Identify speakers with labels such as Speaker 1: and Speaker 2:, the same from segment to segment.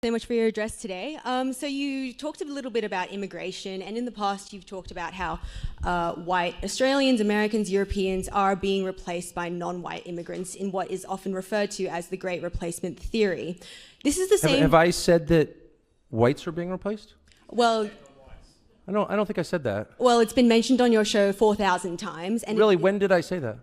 Speaker 1: So much for your address today. So you talked a little bit about immigration, and in the past you've talked about how white Australians, Americans, Europeans are being replaced by non-white immigrants in what is often referred to as the Great Replacement Theory. This is the same...
Speaker 2: Have I said that whites are being replaced?
Speaker 1: Well...
Speaker 2: I don't think I said that.
Speaker 1: Well, it's been mentioned on your show 4,000 times. And
Speaker 2: really, when did I say that?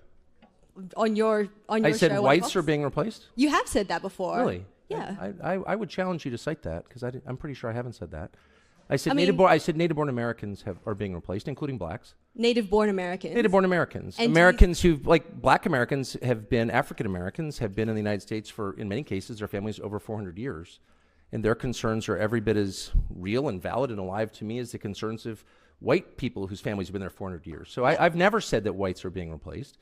Speaker 1: On your show.
Speaker 2: I said whites are being replaced?
Speaker 1: You have said that before.
Speaker 2: Really?
Speaker 1: Yeah.
Speaker 2: I would challenge you to cite that, because I'm pretty sure I haven't said that. I said native-born Americans are being replaced, including blacks.
Speaker 1: Native-born Americans.
Speaker 2: Native-born Americans.
Speaker 1: And
Speaker 2: Americans who, like black Americans, have been African Americans, have been in the United States for, in many cases, their families over 400 years. And their concerns are every bit as real and valid and alive to me as the concerns of white people whose families have been there 400 years. So I've never said that whites are being replaced.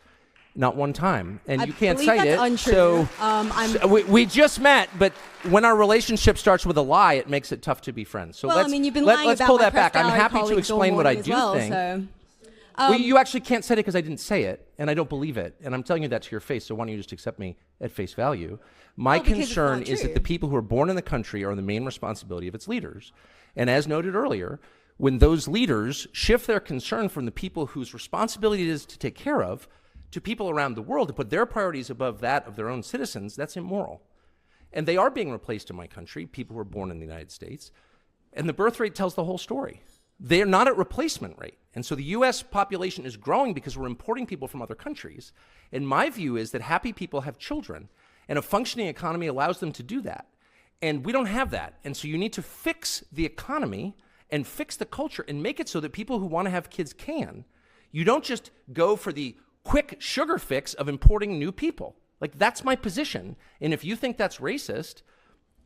Speaker 2: Not one time. And you can't cite it.
Speaker 1: Untrue.
Speaker 2: So we just met, but when our relationship starts with a lie, it makes it tough to be friends. So
Speaker 1: you've been lying
Speaker 2: let's
Speaker 1: about
Speaker 2: pull
Speaker 1: my
Speaker 2: that back. I'm
Speaker 1: Crest
Speaker 2: happy
Speaker 1: Gallery
Speaker 2: to explain what I
Speaker 1: colleagues
Speaker 2: do
Speaker 1: all,
Speaker 2: think.
Speaker 1: so,
Speaker 2: well, you actually can't say it because I didn't say it, and I don't believe it. And I'm telling you that to your face, so why don't you just accept me at face value? My concern is that the people who are born in the country are the main responsibility of its leaders. And as noted earlier, when those leaders shift their concern from the people whose responsibility it is to take care of to people around the world to put their priorities above that of their own citizens, that's immoral. And they are being replaced in my country, people who are born in the United States. And the birth rate tells the whole story. They are not at replacement rate. And so the US population is growing because we're importing people from other countries. And my view is that happy people have children, and a functioning economy allows them to do that. And we don't have that. And so you need to fix the economy and fix the culture and make it so that people who want to have kids can. You don't just go for the quick sugar fix of importing new people. Like, that's my position. And if you think that's racist,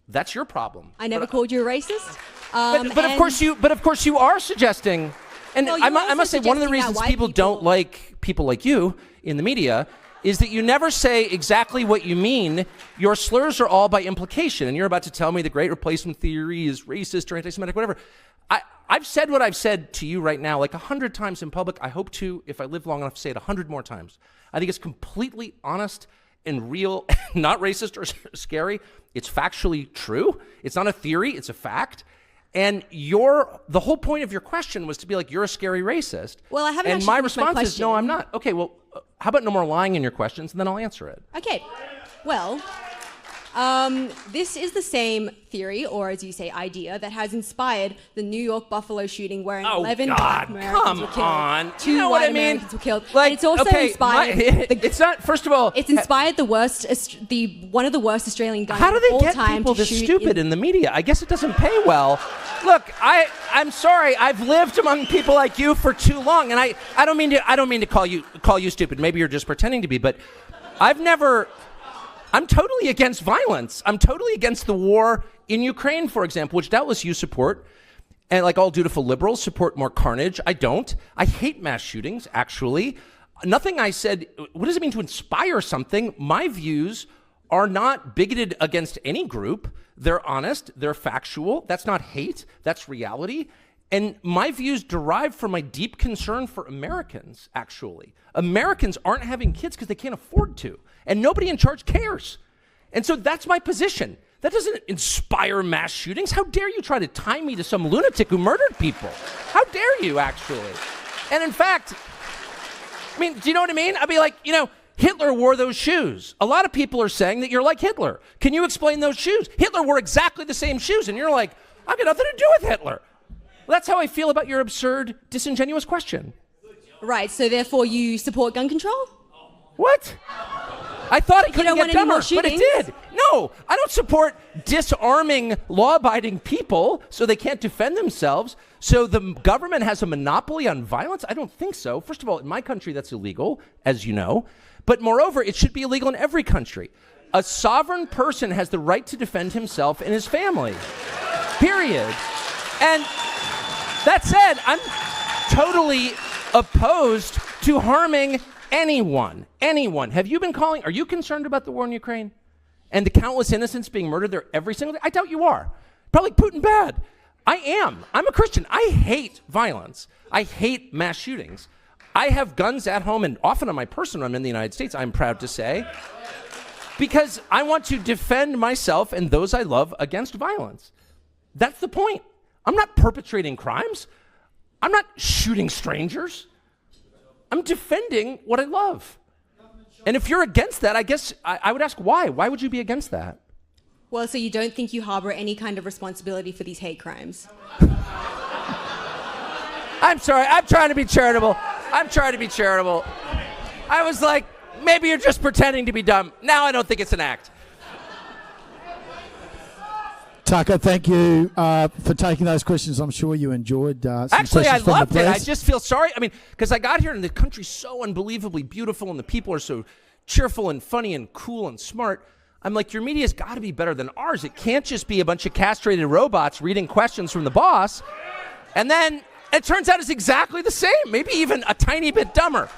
Speaker 2: that's your problem.
Speaker 1: I never called you a racist.
Speaker 2: But of course you are suggesting, and
Speaker 1: well,
Speaker 2: I must say, one of the reasons people don't like people like you in the media is that you never say exactly what you mean. Your slurs are all by implication, and you're about to tell me the Great Replacement Theory is racist or anti-Semitic, whatever. I've said what I've said to you right now like 100 times in public. I hope to, if I live long enough, say it 100 more times. I think it's completely honest and real, not racist or scary. It's factually true. It's not a theory, it's a fact. And the whole point of your question was to be like, you're a scary racist.
Speaker 1: Well, I haven't.
Speaker 2: And my response is, no, I'm not. Okay, well, how about no more lying in your questions, and then I'll answer it.
Speaker 1: Okay, well, this is the same theory, or as you say, idea, that has inspired the New York Buffalo shooting where 11 black Americans were killed. 2 white Americans were killed.
Speaker 2: Like,
Speaker 1: and it's also inspired...
Speaker 2: it's not, first of all...
Speaker 1: It's inspired one of the worst Australian guns
Speaker 2: How do they
Speaker 1: of all
Speaker 2: get
Speaker 1: time
Speaker 2: people
Speaker 1: to
Speaker 2: this
Speaker 1: shoot
Speaker 2: stupid in the media? I guess it doesn't pay well. Look, I'm sorry. I've lived among people like you for too long, and I don't mean to call you stupid. Maybe you're just pretending to be, but I'm totally against violence. I'm totally against the war in Ukraine, for example, which doubtless you support. And like all dutiful liberals, support more carnage. I don't. I hate mass shootings, actually. Nothing I said, what does it mean to inspire something? My views are not bigoted against any group. They're honest. They're factual. That's not hate. That's reality. And my views derive from my deep concern for Americans, actually. Americans aren't having kids because they can't afford to. And nobody in charge cares. And so that's my position. That doesn't inspire mass shootings. How dare you try to tie me to some lunatic who murdered people? How dare you, actually? And in fact, I mean, do you know what I mean? I'd be like, Hitler wore those shoes. A lot of people are saying that you're like Hitler. Can you explain those shoes? Hitler wore exactly the same shoes, and you're like, I've got nothing to do with Hitler. Well, that's how I feel about your absurd, disingenuous question.
Speaker 1: Right, so therefore you support gun control?
Speaker 2: What? I thought it couldn't get dumber, but it did. No, I don't support disarming law-abiding people so they can't defend themselves. So the government has a monopoly on violence? I don't think so. First of all, in my country, that's illegal, as you know. But moreover, it should be illegal in every country. A sovereign person has the right to defend himself and his family. Period. And that said, I'm totally opposed to harming anyone. Are you concerned about the war in Ukraine? And the countless innocents being murdered there every single day? I doubt you are. Probably Putin bad. I am. I'm a Christian. I hate violence. I hate mass shootings. I have guns at home, and often on my person when I'm in the United States, I'm proud to say. Because I want to defend myself and those I love against violence. That's the point. I'm not perpetrating crimes. I'm not shooting strangers. I'm defending what I love. And if you're against that, I guess I would ask why. Why would you be against that?
Speaker 1: Well, so you don't think you harbor any kind of responsibility for these hate crimes?
Speaker 2: I'm sorry. I'm trying to be charitable. I was like, maybe you're just pretending to be dumb. Now I don't think it's an act.
Speaker 3: Tucker, thank you for taking those questions. I'm sure you enjoyed some
Speaker 2: Actually, I
Speaker 3: questions from the
Speaker 2: loved it. I
Speaker 3: press.
Speaker 2: just feel sorry. I mean, because I got here and the country's so unbelievably beautiful and the people are so cheerful and funny and cool and smart. I'm like, your media's got to be better than ours. It can't just be a bunch of castrated robots reading questions from the boss. And then it turns out it's exactly the same, maybe even a tiny bit dumber.